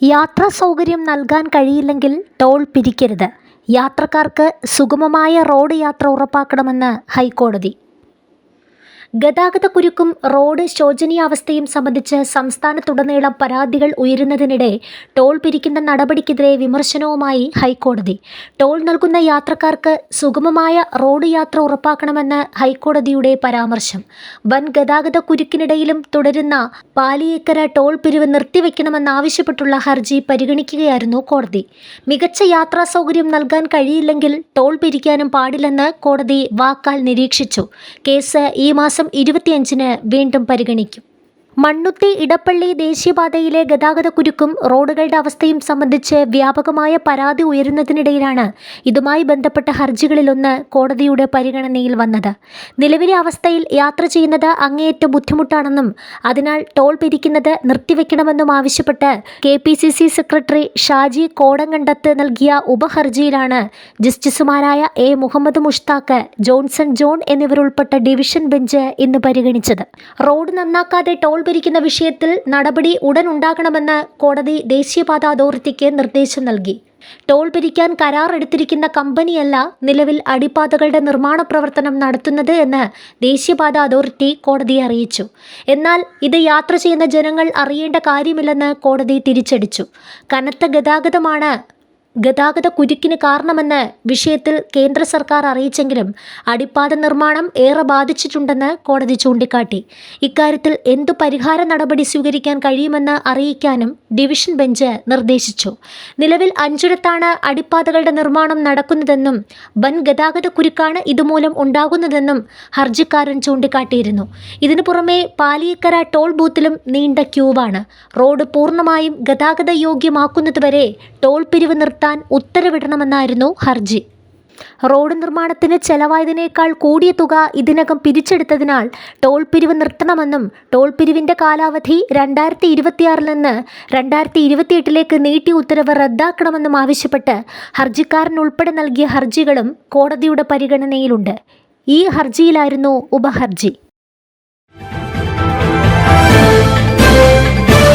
യാത്രാ സൗകര്യം നൽകാൻ കഴിയില്ലെങ്കിൽ ടോൾ പിരിക്കരുത്. യാത്രക്കാർക്ക് സുഗമമായ റോഡ് യാത്ര ഉറപ്പാക്കണമെന്ന് ഹൈക്കോടതി. ഗതാഗതക്കുരുക്കും റോഡ് ശോചനീയാവസ്ഥയും സംബന്ധിച്ച് സംസ്ഥാനത്തുടനീളം പരാതികൾ ഉയരുന്നതിനിടെ ടോൾ പിരിക്കുന്ന നടപടിക്കെതിരെ വിമർശനവുമായി ഹൈക്കോടതി. ടോൾ നൽകുന്ന യാത്രക്കാർക്ക് സുഗമമായ റോഡ് യാത്ര ഉറപ്പാക്കണമെന്ന് ഹൈക്കോടതിയുടെ പരാമർശം. വൻ ഗതാഗതക്കുരുക്കിനിടയിലും തുടരുന്ന പാലിയേക്കര ടോൾ പിരിവ് നിർത്തിവെക്കണമെന്നാവശ്യപ്പെട്ടുള്ള ഹർജി പരിഗണിക്കുകയായിരുന്നു കോടതി. മികച്ച യാത്രാ സൗകര്യം നൽകാൻ കഴിയില്ലെങ്കിൽ ടോൾ പിരിക്കാനും പാടില്ലെന്ന് കോടതി വാക്കാൽ നിരീക്ഷിച്ചു. കേസ് ഈ മാസം 25-ന് വീണ്ടും പരിഗണിക്കും. മണ്ണുത്തി ഇടപ്പള്ളി ദേശീയപാതയിലെ ഗതാഗതക്കുരുക്കും റോഡുകളുടെ അവസ്ഥയും സംബന്ധിച്ച് വ്യാപകമായ പരാതി ഉയരുന്നതിനിടയിലാണ് ഇതുമായി ബന്ധപ്പെട്ട ഹർജികളിലൊന്ന് കോടതിയുടെ പരിഗണനയിൽ വന്നത്. നിലവിലെ അവസ്ഥയിൽ യാത്ര ചെയ്യുന്നത് അങ്ങേയറ്റം ബുദ്ധിമുട്ടാണെന്നും അതിനാൽ ടോൾ പിരിക്കുന്നത് നിർത്തിവെക്കണമെന്നും ആവശ്യപ്പെട്ട് KPCC സെക്രട്ടറി ഷാജി കോടങ്കണ്ടത്ത് നൽകിയ ഉപഹർജിയിലാണ് ജസ്റ്റിസുമാരായ A. Muhammad Mushtaq, Johnson John എന്നിവരുൾപ്പെട്ട ഡിവിഷൻ ബെഞ്ച് ഇന്ന് പരിഗണിച്ചത്. റോഡ് നന്നാക്കാതെ ടോൾ പിരിക്കുന്ന വിഷയത്തിൽ നടപടി ഉടൻ ഉണ്ടാകണമെന്ന് കോടതി ദേശീയപാത അതോറിറ്റിക്ക് നിർദ്ദേശം നൽകി. ടോൾ പിരിക്കാൻ കരാർ എടുത്തിരിക്കുന്ന കമ്പനിയല്ല നിലവിൽ അടിപ്പാതകളുടെ നിർമ്മാണ പ്രവർത്തനം നടത്തുന്നത് എന്ന് ദേശീയപാത അതോറിറ്റി കോടതിയെ അറിയിച്ചു. എന്നാൽ ഇത് യാത്ര ചെയ്യുന്ന ജനങ്ങൾ അറിയേണ്ട കാര്യമില്ലെന്ന് കോടതി തിരിച്ചടിച്ചു. കനത്ത ഗതാഗതമാണ് ഗതാഗതക്കുരുക്കിന് കാരണമെന്ന് വിഷയത്തിൽ കേന്ദ്ര സർക്കാർ അറിയിച്ചെങ്കിലും അടിപ്പാത നിർമ്മാണം ഏറെ ബാധിച്ചിട്ടുണ്ടെന്ന് കോടതി ചൂണ്ടിക്കാട്ടി. ഇക്കാര്യത്തിൽ എന്തു പരിഹാര നടപടി സ്വീകരിക്കാൻ കഴിയുമെന്ന് അറിയിക്കാനും ഡിവിഷൻ ബെഞ്ച് നിർദ്ദേശിച്ചു. നിലവിൽ 5ഇടത്താണ് അടിപ്പാതകളുടെ നിർമ്മാണം നടക്കുന്നതെന്നും വൻ ഗതാഗതക്കുരുക്കാണ് ഇതുമൂലം ഉണ്ടാകുന്നതെന്നും ഹർജിക്കാരൻ ചൂണ്ടിക്കാട്ടിയിരുന്നു. ഇതിനു പുറമെ പാലിയേക്കര ടോൾ ബൂത്തിലും നീണ്ട ക്യൂവാണ്. റോഡ് പൂർണ്ണമായും ഗതാഗത യോഗ്യമാക്കുന്നതുവരെ ടോൾ പിരിവ് നിർത്താൻ ഉത്തരവിടണമെന്നായിരുന്നു ഹർജി. റോഡ് നിർമ്മാണത്തിന് ചെലവായതിനേക്കാൾ കൂടിയ തുക ഇതിനകം പിരിച്ചെടുത്തതിനാൽ ടോൾ പിരിവ് നിർത്തണമെന്നും ടോൾ പിരിവിൻ്റെ കാലാവധി 2026 നിന്ന് 2028 നീട്ടി ഉത്തരവ് റദ്ദാക്കണമെന്നും ആവശ്യപ്പെട്ട് ഹർജിക്കാരൻ ഉൾപ്പെടെ നൽകിയ ഹർജികളും കോടതിയുടെ പരിഗണനയിലുണ്ട്. ഈ ഹർജിയിലായിരുന്നു ഉപഹർജി.